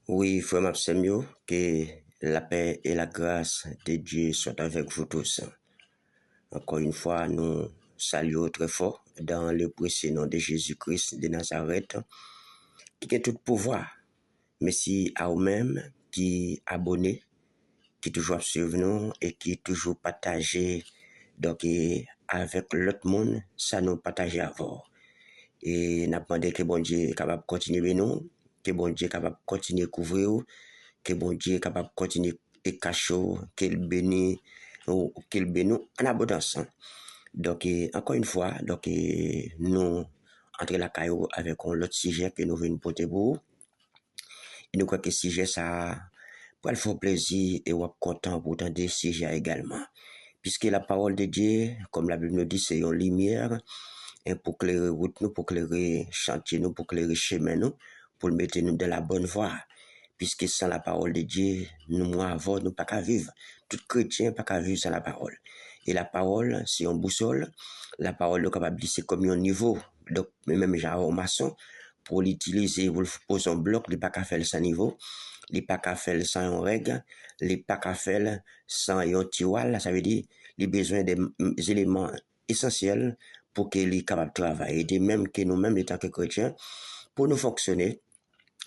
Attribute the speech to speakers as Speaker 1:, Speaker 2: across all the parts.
Speaker 1: Oui, frère Mapsemio, que la paix et la grâce de Dieu soient avec vous tous. Encore une fois, nous saluons très fort dans le précieux nom de Jésus-Christ de Nazareth, qui a tout pouvoir. Merci à vous-même qui abonnez, qui toujours suivent nous et qui toujours partagez donc avec l'autre monde, ça nous partage avant. Et nous demandé que bon Dieu est capable de continuer nous, que bon Dieu est capable de continuer à couvrir, que bon Dieu est capable de continuer à cacher, qu'il bénit en abondance. Donc, encore une fois, nous entrons la caillou avec l'autre sujet que nous venons porter pour vous. Et nous croyons que ce sujet, ça va le faire plaisir et on est content pour tant de sujets également. Puisque la parole de Dieu, comme la Bible nous dit, c'est une lumière pour éclairer route nous, pour éclairer chantier nous, pour éclairer chemin nous, pour le mettre nous dans la bonne voie. Puisque sans la parole de Dieu, nous avons, nous pas qu'à vivre. Tout chrétien pas qu'à vivre sans la parole. Et la parole, c'est une boussole. La parole, nous capable de c'est comme un niveau. Donc, même genre maçon, pour l'utiliser, vous poser un bloc, il n'est pas qu'à faire sans niveau. Il n'est pas qu'à faire sans une règle. Il n'est pas qu'à faire sans un tiroir. Ça veut dire, il a besoin des éléments essentiels pour qu'il est capable de travailler. Et même que nous-mêmes, en tant que chrétiens, pour nous fonctionner,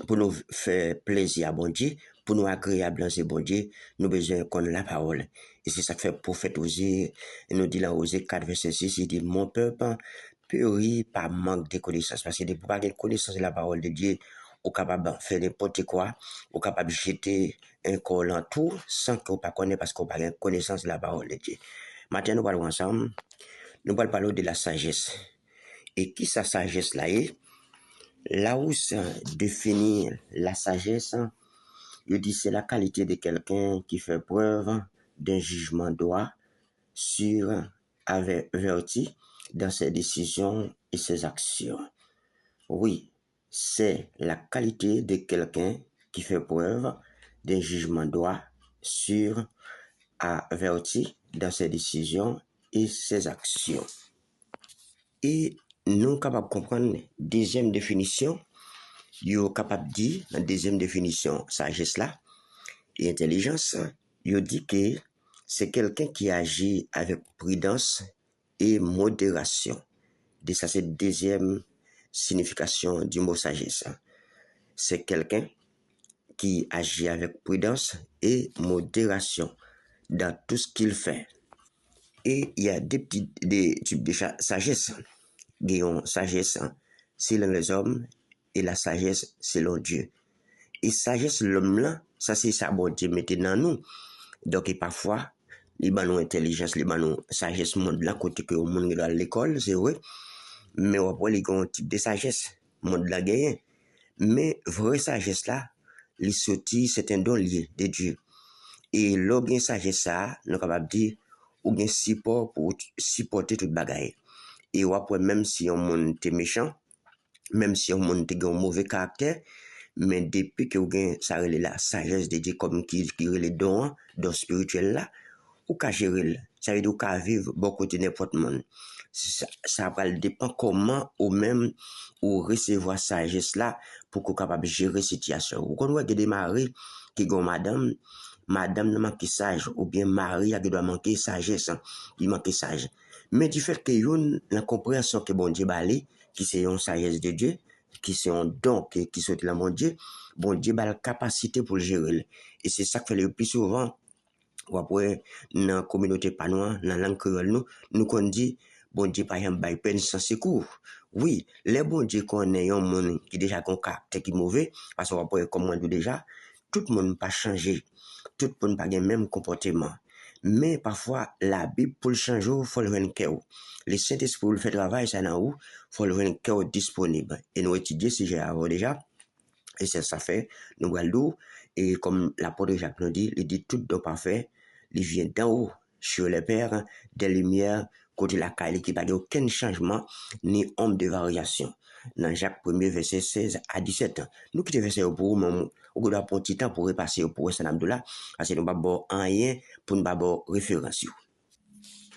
Speaker 1: pour nous faire plaisir à bon Dieu, pour nous agréable à bon Dieu, nous avons besoin qu'on la parole. Et c'est ça que fait le prophète Osée, il nous dit dans Osée 4, verset 6, il dit, mon peuple périt par manque de connaissance. Parce que pour pas de connaissance de la parole de Dieu, on est capable de faire n'importe quoi, on est capable de jeter un col en tout, sans qu'on ne connaisse parce qu'on n'a pas de connaissance de la parole de Dieu. Maintenant, nous parlons ensemble, nous allons parler de la sagesse. Et qui sa sagesse là est? Là où ça définit la sagesse, je dis c'est la qualité de quelqu'un qui fait preuve d'un jugement droit, sûr, averti dans ses décisions et ses actions. Oui, c'est la qualité de quelqu'un qui fait preuve d'un jugement droit, sûr, averti dans ses décisions et ses actions. Et nous sommes capables de comprendre la deuxième définition. Yo capable de dire, la deuxième définition, sagesse là, et intelligence, yo dit que c'est quelqu'un qui agit avec prudence et modération. Et ça, c'est la deuxième signification du mot sagesse. C'est quelqu'un qui agit avec prudence et modération dans tout ce qu'il fait. Et il y a des types de sagesse. Guillaume, sagesse, selon les hommes, et la sagesse selon Dieu. Et sagesse, l'homme là, ça c'est ça, bon Dieu mettez dans nous. Donc, et parfois, les banons intelligence, les banons sagesse, monde là, côté que le monde est à l'école, c'est vrai. Mais après, les ont un type de sagesse, monde là gagné. Mais vraie sagesse là, les sorties, c'est un don lié de Dieu. Et l'homme sagesse ça, nous capable de dire, ou bien support pour supporter toute bagaille. Et après, même si on monde est méchant, même si on monde a un mauvais caractère, mais depuis que vous avez la sagesse de Dieu comme qui les dons spirituels là, ou qu'à gérer, ça veut dire qu'à vivre beaucoup de n'importe monde. Ça va dépendre comment ou même ou recevoir sagesse là pour qu'on capable de gérer la situation. Ou quand on a des maris qui ont madame ne manque sage, ou bien mari qui doit manquer sagesse, il manque sage. Mais du fait que yon la compréhension que bon Dieu balé, qui c'est une sagesse de Dieu, qui c'est un don qui saute là mon Dieu, bon Dieu a la capacité pour le gérer. Et c'est ça que fait le plus souvent, ou après, dans la communauté panois, dans la langue créole, nous qu'on dit, bon Dieu par exemple, bail peine sans secours. Oui, les bon Dieu qu'on est un monde qui déjà un caractère qui est mauvais, parce qu'on va comme moi déjà, tout le monde pas changé, tout le monde pas le même comportement. Mais parfois, la Bible, pour le changer, il faut le rendre cœur. Le Saint-Esprit, pour le faire travail, ça n'a où, il faut le rendre cœur disponible. Et nous étudions ce sujet avant déjà. Et c'est ça fait, nous allons, et comme l'apôtre Jacques nous dit, il dit tout don parfait, il vient d'en haut, sur les pères, des lumières, côté la caille, qui n'a pas aucun changement, ni ombre de variation. Dans Jacques 1er, verset 16 à 17. Nous qui te faisons pour vous, on doit prendre un petit temps pour repasser pour ce là, parce que nous n'avons pas rien pour nous avoir référence.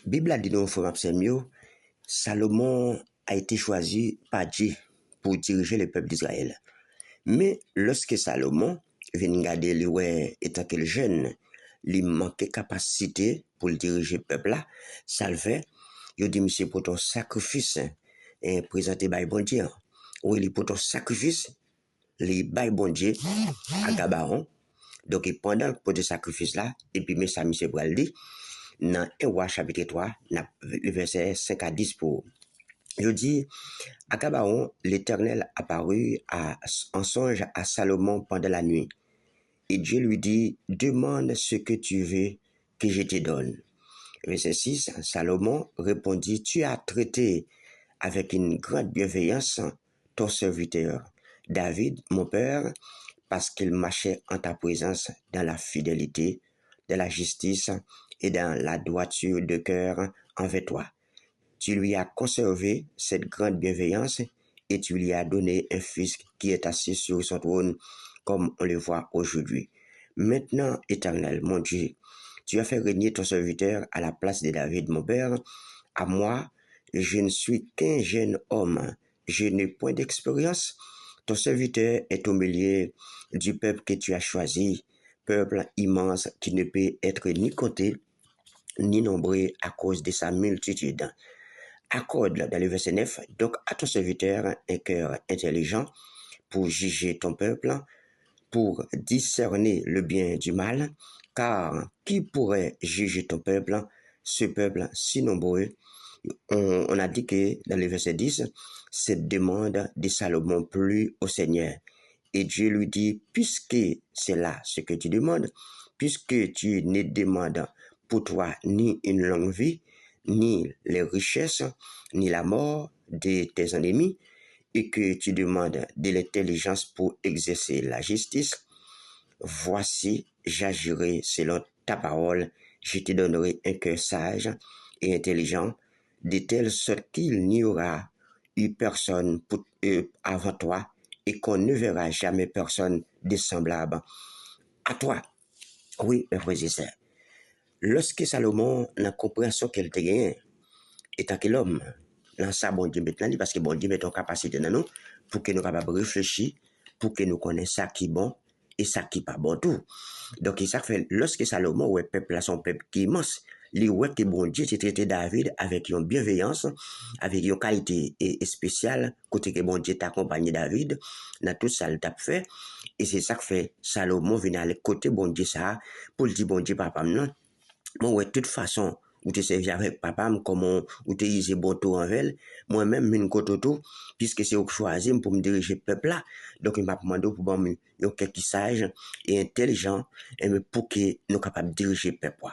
Speaker 1: Bible a dit dans le mieux, Salomon a été choisi par Dieu pour diriger le peuple d'Israël. Mais lorsque Salomon vient regarder lui ouais étant qu'il jeune, il manquait capacité pour diriger le peuple là, ça le fait. Il dit monsieur pour ton sacrifice et présenter by bon Dieu. Oui, il pour ton sacrifice, les by bon Dieu à Gabaron. Donc pendant le sacrifice là et puis mais ça monsieur Bral dit dans 1 Roi chapitre 3, le verset 5 à 10 pour je dis à Gabaron, l'Éternel apparut en songe à Salomon pendant la nuit. Et Dieu lui dit, demande ce que tu veux que je te donne. Verset 6, Salomon répondit, tu as traité avec une grande bienveillance ton serviteur, David, mon père, parce qu'il marchait en ta présence dans la fidélité, dans la justice et dans la droiture de cœur envers toi. Tu lui as conservé cette grande bienveillance et tu lui as donné un fils qui est assis sur son trône comme on le voit aujourd'hui. Maintenant, Éternel, mon Dieu, tu as fait régner ton serviteur à la place de David, mon père. À moi, je ne suis qu'un jeune homme. Je n'ai point d'expérience. Ton serviteur est au milieu du peuple que tu as choisi, peuple immense qui ne peut être ni compté ni nombré à cause de sa multitude. Accorde dans le verset 9, donc à ton serviteur un cœur intelligent pour juger ton peuple, pour discerner le bien du mal, car qui pourrait juger ton peuple, ce peuple si nombreux? On a dit que dans le verset 10, cette demande de Salomon plut au Seigneur. Et Dieu lui dit, puisque c'est là ce que tu demandes, puisque tu ne demandes pour toi ni une longue vie, ni les richesses, ni la mort de tes ennemis, et que tu demandes de l'intelligence pour exercer la justice, voici, j'agirai selon ta parole, je te donnerai un cœur sage et intelligent, de telle sorte qu'il n'y aura eu personne avant toi et qu'on ne verra jamais personne de semblable à toi. Oui, mes frères et sœurs, lorsque Salomon n'a compréhension qu'elle te gagne, étant que l'homme, dans ça, bon Dieu maintenant, parce que bon Dieu met en capacité dans nous, pour que nous capables de réfléchir, pour que nous connaissions ça qui est bon et ça qui n'est pas bon tout. Donc, ça fait, lorsque Salomon, ouais, peuple là, son peuple qui est immense, il voit que bon Dieu, traité David avec une bienveillance, avec une qualité spéciale, côté que bon Dieu t'accompagne David, dans tout ça, il t'a fait. Et c'est ça que fait Salomon venir aller côté bon Dieu ça, pour le dire bon Dieu, papa, non. Bon, ouais, de toute façon, ou te servi avec papa, comment, ou te use bon tout en vel, moi-même, min koto tout, puisque c'est au choisi pour me diriger le peuple là. Donc, il m'a demandé pour bon, quelqu'un sage et intelligent, et pour que nous capables de diriger le peuple.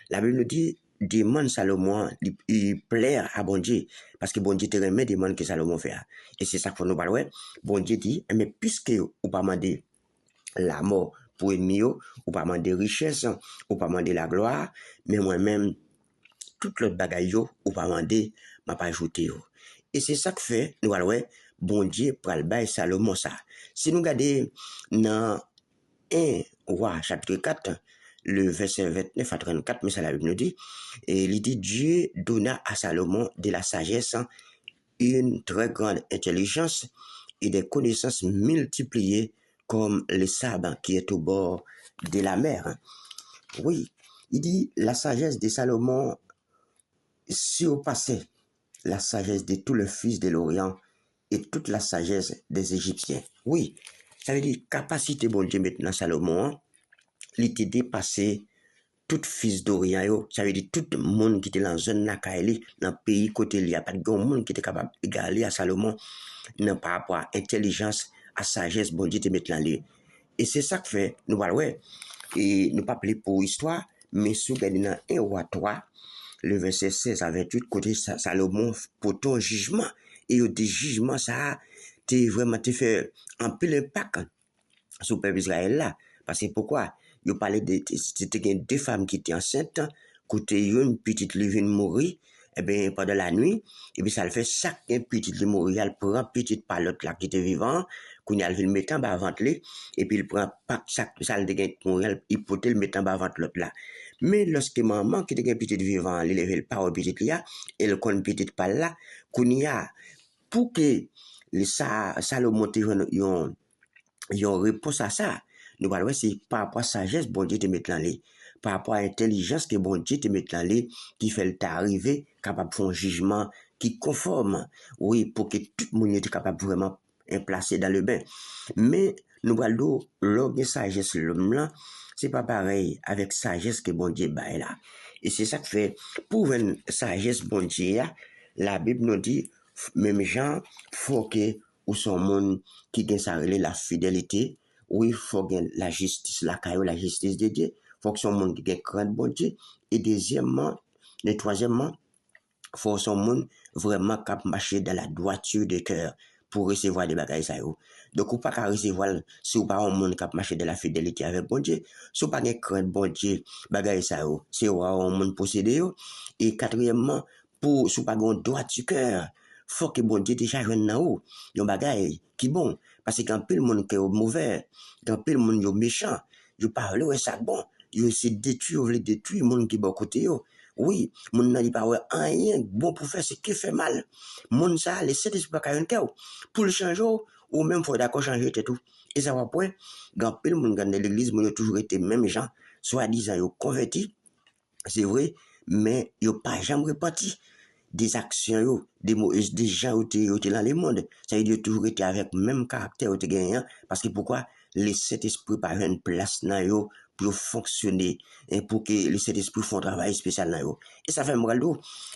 Speaker 1: La Bible nous dit, demande Salomon, il plaire à bon Dieu, parce que bon Dieu te remet des demandes que Salomon fait. Et c'est ça qu'il faut nous parler. Bon Dieu dit, mais puisque ou pas demander la mort pour ennemi, ou pas demander richesse, ou pas demander la gloire, mais moi-même, toute l'autre bagaille, ou pas demander, m'a pas ajouté. Et c'est ça que fait, nous allons, bon Dieu, pour le bail Salomon ça. Si nous regardons dans 1 Roi, chapitre 4, le verset 29 à 34, mais ça la Bible nous dit, et il dit, Dieu donna à Salomon de la sagesse, une très grande intelligence et des connaissances multipliées comme le sable qui est au bord de la mer. Oui, il dit, la sagesse de Salomon surpassait la sagesse de tous les fils de l'Orient et toute la sagesse des Égyptiens. Oui, ça veut dire capacité bon Dieu maintenant Salomon, il était dépassé tout fils d'Orient, ça veut dire tout le monde qui était dans la zone Nakaeli, dans le pays côté il n'y a pas de monde qui était capable d'égaler à Salomon par rapport à intelligence, à sagesse, bon Dieu te mettre dans lui. Et c'est ça que fait, nous parlons, et nous pas parler pour histoire, mais sous dans 1 Roi 3, le verset 16 à 28, côté Salomon pour ton jugement. Et au jugement, ça, t'es vraiment, t'es fait un peu l'impact sur le peuple Israël là. Parce que pourquoi? Il parlait de, c'était deux femmes qui étaient enceintes, côté une petite livre mourir, et bien, pendant la nuit, et puis ça le fait chaque petite livre mourir, elle prend petite palotte là qui était vivant, qu'on y a le mettre en bas ventre, et puis il prend pas chaque salle de gain mourir, il peut le mettre en bas ventre l'autre là. Mais lorsque maman qui était petite vivant, il lève le parole petite là, et le con petite pal là, qu'on y a, pour que ça le monte, yon réponse à ça. nous parlons, c'est par rapport à sagesse, bon Dieu te met dans les, par rapport à intelligence que bon Dieu te met dans les, qui fait t'arriver, capable de faire un jugement qui conforme, oui, pour que tout le monde soit capable vraiment placer dans le bain. Mais, nous parlons, l'orgue sagesse, l'homme là, c'est pas pareil avec sagesse que bon Dieu baille là. Et c'est ça que fait, pour une sagesse bon Dieu, la Bible nous dit, même gens, faut que, ou son monde qui gagne sa la fidélité, oui, faut gagner la justice, la justice de Dieu, faut que son monde qui gagne crainte bon Dieu. Et deuxièmement, et troisièmement, faut son monde vraiment cap marcher dans la droiture de cœur pour recevoir des bagages ça yo. Donc ou pas qu'à recevoir si ou pas un monde cap marcher dans la fidélité avec bon Dieu, si ou pas gagne crainte bon Dieu, bagages ça yo, c'est ou un monde possédé yo. Et quatrièmement, pour si ou pas gon droit du cœur, faut que bon Dieu déjà joine dans ou, yon bagage qui bon parce que quand pile monde qui est mauvais, quand pile monde yo méchant, yo parle ouais ça bon, yo c'est détruire, veut détruire monde qui bon côté yo. Oui, moun nan li pa wè rien bon pour faire ce qui fait mal. Moun ça, les sept esprits ka yon kè ou. Pour le changer ou même faut d'accord changer tout. Et ça va point, quand pile moun gande l'église, moun yo toujours été même gens, soit disant yo converti, c'est vrai, mais yo pas jamais repenti des actions des gens qui étaient dans le monde. Ça veut dire toujours été avec le même caractère qui gagnant parce que pourquoi les sept esprits par une place dans yo pour fonctionner et pour que les sept esprits font un travail spécial dans yo. Et ça fait mal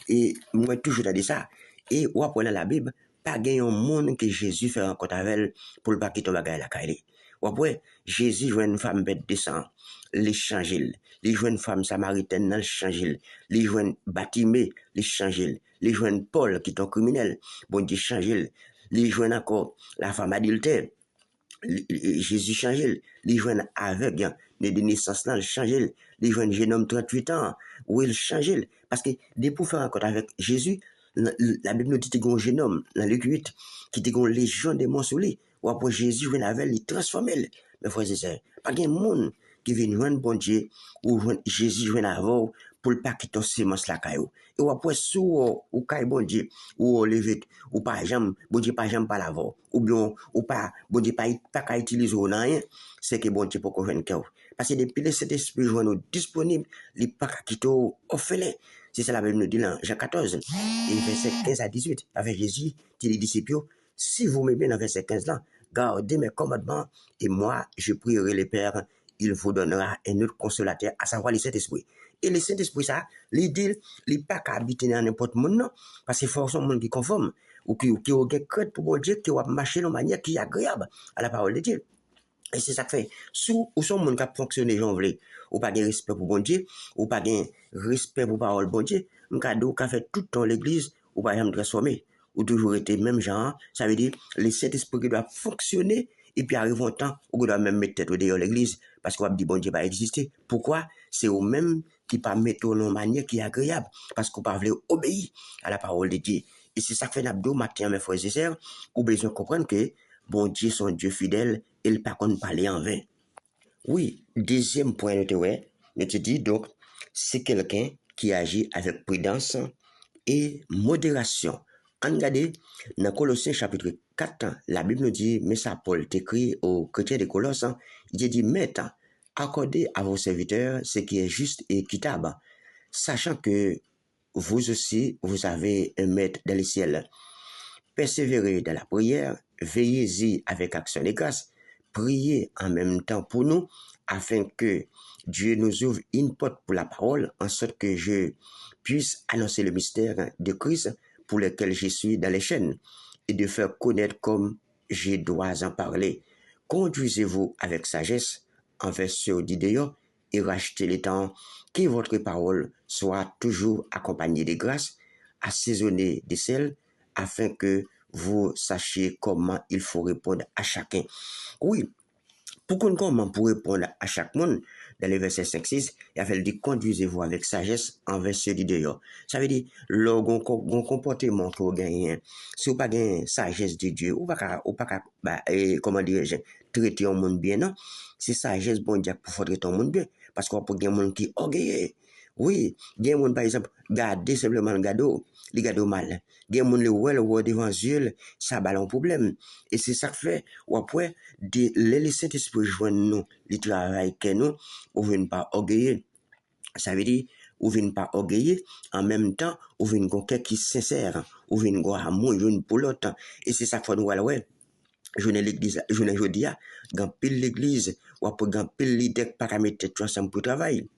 Speaker 1: et moi toujours dit ça et ou après dans la Bible pas gagner un monde que Jésus fait rencontre avec pour le pas quitter bagaille la caille. Ou après Jésus joue une femme bête de sang, l'échanger, les joue une femme samaritaine dans l'échanger, les joue une Batimée, l'échanger, les joue une Paul qui est un criminel, bon Dieu changer, les joue encore la femme adultère. Jésus change, les jeunes aveugles de naissance là, change, les jeunes jeune homme 38 ans, où il change parce que dès pour faire encore avec Jésus, la Bible nous dit que un jeune homme dans Luc 8 qui était une légion de démons sur lui, ou après Jésus vient avec il transforme. Mes frères et sœurs, pas de monde qui vient joindre bon Dieu ou Jésus vient avant pour le pas quitter sémence la caillou. Et ou après sous ou caille bon Dieu ou lever ou pas jamais bon Dieu pas jamais pas l'avant ou bien ou pas bon Dieu pas qu'à utiliser ou rien, c'est que bon Dieu pour qu'on joindre cœur. Parce que depuis le Saint-Esprit joindre disponible, il pas qu'à quitter au fait. C'est ça la Bible nous dit là, Jean 14, et verset 15 à 18, avec Jésus, dit les disciples, si vous m'aimez dans verset 15 là, gardez mes commandements, et moi, je prierai le Père, il vous donnera un autre consolateur, à savoir le Saint-Esprit. Et le Saint-Esprit, ça, il dit, il n'est pas qu'à habiter dans n'importe monde, non, parce que forcément, monde qui conforme, ou qui a crainte pour bon Dieu, qui va marcher de manière qui est agréable à la parole de Dieu. Et c'est ça que fait, sous ou son monde qui a fonctionné, j'en veux, ou pas de respect pour bon Dieu, ou pas de respect pour parole bon Dieu, un cadeau qui a fait tout le temps l'église, ou pas jamais transformé, ou toujours été même genre, ça veut dire, les sept esprits qui doivent fonctionner, et puis arrive un temps où on doit même mettre tête au dehors l'église, parce qu'on va dire bon Dieu va exister. Pourquoi? C'est au même qui pas mettre en manière qui est agréable, parce qu'on pas veut obéir à la parole de Dieu. Et c'est ça que fait n'abdo matin, mes frères et sœurs, ou besoin de comprendre que bon Dieu, son Dieu fidèle, il pas qu'on parler en vain. Oui, deuxième point, je te dis donc, c'est quelqu'un qui agit avec prudence et modération. Regardez, dans Colossiens chapitre 4, la Bible nous dit, mais ça Paul t'écrit aux chrétiens de Colosse, il dit, mais accordez à vos serviteurs ce qui est juste et équitable, sachant que vous aussi, vous avez un maître dans le ciel. Persévérez dans la prière, veillez-y avec action de grâce, priez en même temps pour nous, afin que Dieu nous ouvre une porte pour la parole, en sorte que je puisse annoncer le mystère de Christ pour lequel je suis dans les chaînes, et de faire connaître comme je dois en parler. Conduisez-vous avec sagesse envers ceux d'idéaux et rachetez le temps, que votre parole soit toujours accompagnée de grâce, assaisonnée de sel, afin que vous sachiez comment il faut répondre à chacun. Oui, comment pour répondre à chaque monde, dans les versets 5-6, il a fait dire conduisez-vous avec sagesse envers ceux du dehors. Ça veut dire, le comportement que vous gagnez, si vous n'avez pas de sagesse de Dieu, ou pas, comment dirais-je, traiter un monde bien, non? C'est sagesse bon Dieu pour faire traiter un monde bien, parce qu'on peut gagner un monde qui est orgueilleux, Oui, il y a par exemple, garder simplement le gado, les gado mal. Il y a le ouais devant yeux, ça a un problème. Et c'est ça que fait, ou après, les Saint-Esprit joignent nous, les travail que nous, ou viennent pas orgueilleux. Ça veut dire, ou viennent pas orgueilleux, en même temps, ou viennent quelqu'un qui est sincère, ou viennent amour, ou viennent pour l'autre. Et c'est ça que fait nous, ouais. Je ne l'église, je ne dis pas, quand pile l'église, ou après quand pile l'idée pas mettre tout ensemble pour travailler.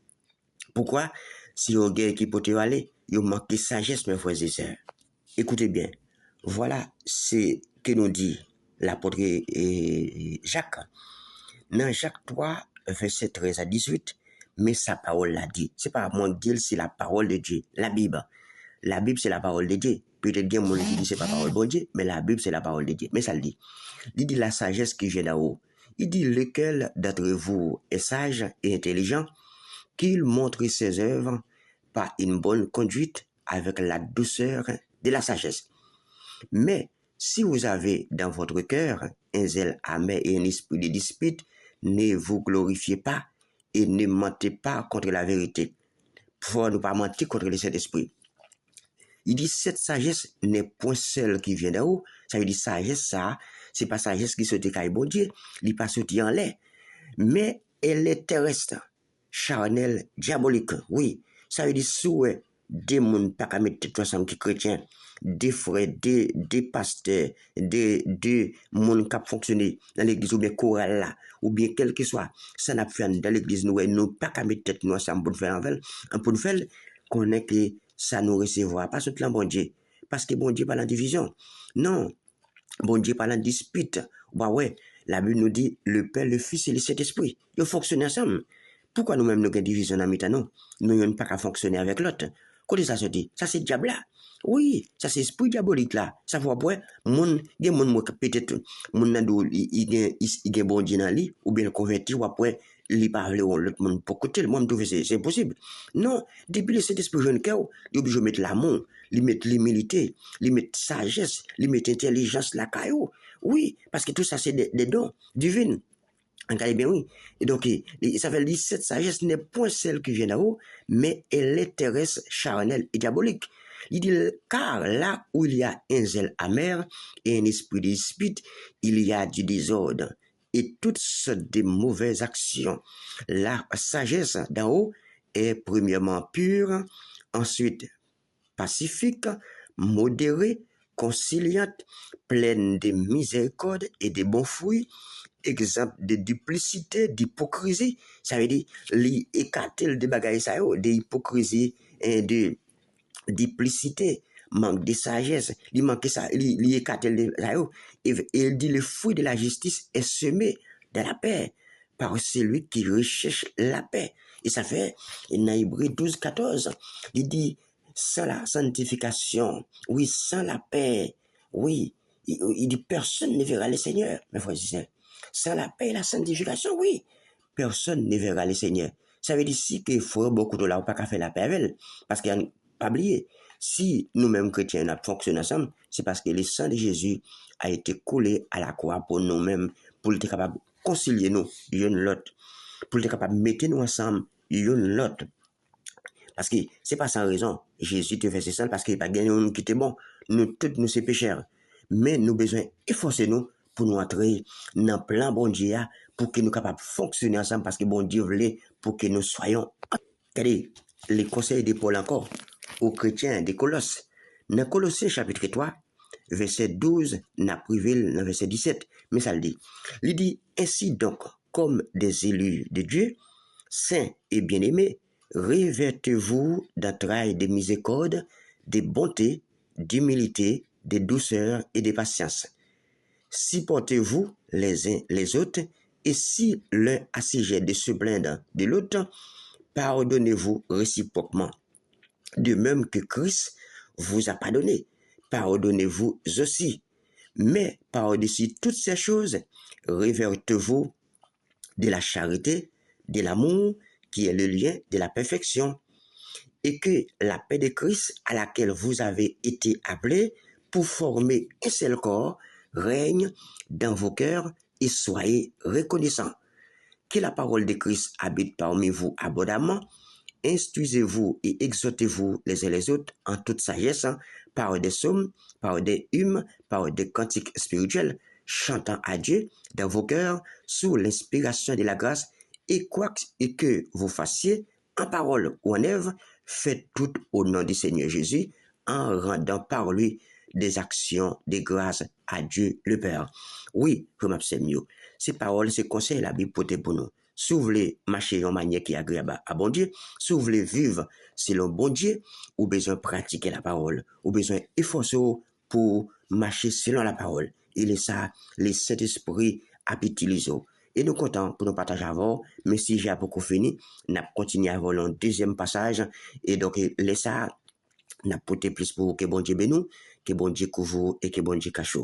Speaker 1: Pourquoi? Si on a qui peut aller, il manque de sagesse, mes frères et sœurs. Écoutez bien. Voilà ce que nous dit l'apôtre Jacques. Dans Jacques 3, verset 13 à 18, mais sa parole l'a dit. C'est pas moi qui dis, c'est la parole de Dieu. La Bible. La Bible, c'est la parole de Dieu. Peut-être qu'il y a des gens qui disent c'est pas la parole de Dieu, mais la Bible, c'est la parole de Dieu. Mais ça le dit. Il dit la sagesse qui vient d'en-haut. Il dit lequel d'entre vous est sage et intelligent, qu'il montre ses œuvres par une bonne conduite avec la douceur de la sagesse. Mais si vous avez dans votre cœur un zèle amer et un esprit de dispute, ne vous glorifiez pas et ne mentez pas contre la vérité. Pour ne pas mentir contre le Saint-Esprit. Il dit cette sagesse n'est point celle qui vient d'en haut. Ça veut dire sagesse, ça, c'est pas sagesse qui saute caille bon Dieu, il pas sauté en l'air. Mais elle est terrestre, charnelle, diabolique. Oui, ça veut dire souhait des gens pas qu'à mettre tout ensemble qui chrétiens, des frères, des pasteurs, des gens qui fonctionnent dans l'église ou bien chorale là, ou bien quel que soit, ça n'a fait dans l'église nous pas qu'à mettre tête nous ensemble pour faire un pour faire qu'on est que ça nous recevoir pas seulement bon Dieu, parce que bon Dieu pas la division. Non, bon Dieu pas la dispute. Bah ouais, la Bible nous dit le Père, le Fils et le Saint-Esprit. Ils fonctionnent ensemble. Pourquoi nous-mêmes nous avons division dans le non? Nous n'avons pas qu'à fonctionner avec l'autre. Qu'est-ce que ça se dit? Ça c'est diable là. Oui, ça c'est esprit diabolique là. Ça voit pas, mon, il y a mon peut-être, mon nado, il y a bon Dieu dans lui, ou bien le converti, ou après, il parle l'autre monde pour côté, le monde c'est impossible. Non, depuis le Saint-Esprit jeune cœur, il est obligé de mettre l'amour, il met l'humilité, il met sagesse, il met intelligence la caillou. Oui, parce que tout ça c'est des dons divins. Regardez bien, oui. Et donc, ça veut dire cette sagesse n'est point celle qui vient d'en haut, mais elle est terrestre, charnelle et diabolique. Il dit, car là où il y a un zèle amer et un esprit de dispute, il y a du désordre et toutes sortes de mauvaises actions. La sagesse d'en haut est premièrement pure, ensuite pacifique, modérée, conciliante, pleine de miséricorde et de bons fruits, exemple de duplicité, d'hypocrisie. Ça veut dire, écarter des bagages, de hypocrisie et de duplicité, manque de sagesse, il manque ça, il écarter des et il dit le fruit de la justice est semé de la paix par celui qui recherche la paix. Et ça fait, dans Hébreux 12, 14, il dit, sans la sanctification, oui, sans la paix, oui, il dit, personne ne verra le Seigneur, mes frères et sœurs. Sans la paix et la sanctification, oui, personne ne verra le Seigneur. Ça veut dire si qu'il faut beaucoup de là, pas qu'à faire la paix avec elle. Parce qu'il n'y a pas oublié, si nous-mêmes chrétiens nous fonctionnons ensemble, c'est parce que le sang de Jésus a été coulé à la croix pour nous-mêmes, pour être capable de concilier nous, l'un l'autre, pour être capable de mettre nous ensemble, l'un l'autre. Parce que c'est pas sans raison. Jésus te fait ça parce qu'il n'a pas gagné un qui était bon. Nous, tous, nous, c'est pécheurs. Mais nous besoin efforcer nous pour nous entrer dans le plan bon Dieu pour que nous soyons capables de fonctionner ensemble parce que bon Dieu voulait pour que nous soyons. Regardez, les conseils de Paul encore aux chrétiens des Colosses. Dans Colossiens chapitre 3, verset 12, n'a privé dans verset 17. Mais ça le dit. Il dit, ainsi donc, comme des élus de Dieu, saints et bien-aimés, revêtez-vous d'entrailles de miséricorde, de bonté, d'humilité, de douceur et de patience. Supportez-vous les uns les autres, et si l'un a sujet de se plaindre de l'autre, pardonnez-vous réciproquement. De même que Christ vous a pardonné, pardonnez-vous aussi. Mais par-dessus toutes ces choses, revêtez-vous de la charité, de l'amour, qui est le lien de la perfection, et que la paix de Christ à laquelle vous avez été appelés pour former un seul corps règne dans vos cœurs et soyez reconnaissants. Que la parole de Christ habite parmi vous abondamment Instruisez-vous et exhortez-vous les uns les autres en toute sagesse, par des psaumes, par des hymnes, par des cantiques spirituels, chantant à Dieu dans vos cœurs sous l'inspiration de la grâce, et quoi que vous fassiez, en parole ou en œuvre, faites tout au nom du Seigneur Jésus, en rendant par lui des actions de grâce à Dieu le Père. Oui, je m'absais mieux. Ces paroles, ces conseils, la Bible pour nous. Si vous voulez marcher en manière qui est agréable à bon Dieu, si vous voulez vivre selon bon Dieu, vous avez besoin de pratiquer la parole, vous avez besoin d'efforcer pour marcher selon la parole. Il est ça, les Saint-Esprit a utilisé. Et nous comptons pour nous partager avant, mais si j'ai beaucoup fini, nous continuons avant le deuxième passage, et donc, laissez ça, n'a porté plus pour que bon Dieu bénisse, que bon Dieu couvre et que bon Dieu cache.